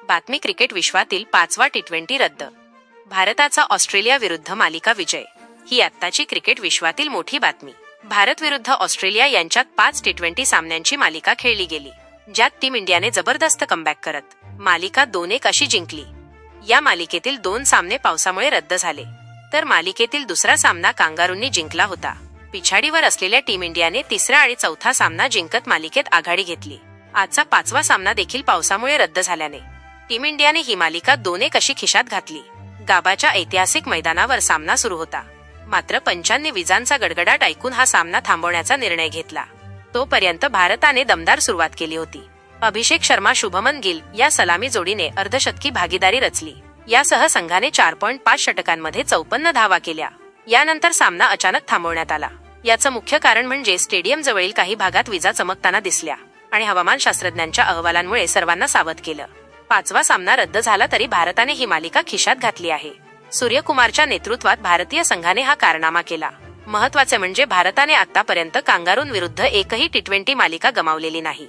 बातमी क्रिकेट विश्वातील 5वा टी20 रद्द. भारताचा ऑस्ट्रेलिया विरुद्ध मालिका विजय. ही आत्ताची क्रिकेट विश्वातील मोठी बातमी. भारत विरुद्ध ऑस्ट्रेलिया यांच्यात 5 टी20 सामन्यांची मालिका खेळली गेली, ज्यात टीम इंडियाने जबरदस्त कमबॅक करत मालिका 2-1 अशी जिंकली. या मालिकेतील 2 सामने पावसामुळे रद्द झाले, तर मालिकेतील दुसरा सामना कांगारूंनी जिंकला होता. पिछाडीवर असलेल्या टीम इंडियाने तिसरा आणि चौथा सामना जिंकत मालिकेत आघाडी घेतली. आजचा 5वा सामना देखील पावसामुळे रद्द झाल्याने टीम इंडियाने ही मालिका 2-1 अशी खिशात घातली. गाबाच्या ऐतिहासिक मैदानावर सामना सुरू होता, मात्र पंचांनी विजांचा गडगडाट ऐकून हा सामना थांबवण्याचा निर्णय घेतला. तोपर्यंत भारताने दमदार सुरुवात केली होती. अभिषेक शर्मा, शुभमन गिल या सलामी जोडीने अर्धशतकी भागीदारी रचली. यासह संघाने 4.5 षटकांमध्ये 54 धावा केल्या. यानंतर सामना अचानक थांबवण्यात आला. याचं मुख्य कारण म्हणजे स्टेडियम जवळील काही भागात विजा चमकताना दिसल्या आणि हवामानशास्त्रज्ञांच्या अहवालांमुळे सर्वांना सावध केलं. 5वा सामना रद्द झाला तरी भारताने ही मालिका खिशात घातली आहे. सूर्यकुमारच्या नेतृत्वात भारतीय संघाने हा कारनामा केला. महत्त्वाचे म्हणजे भारताने आतापर्यंत कांगारूंविरुद्ध एकही टी20 मालिका गमावलेली नाही.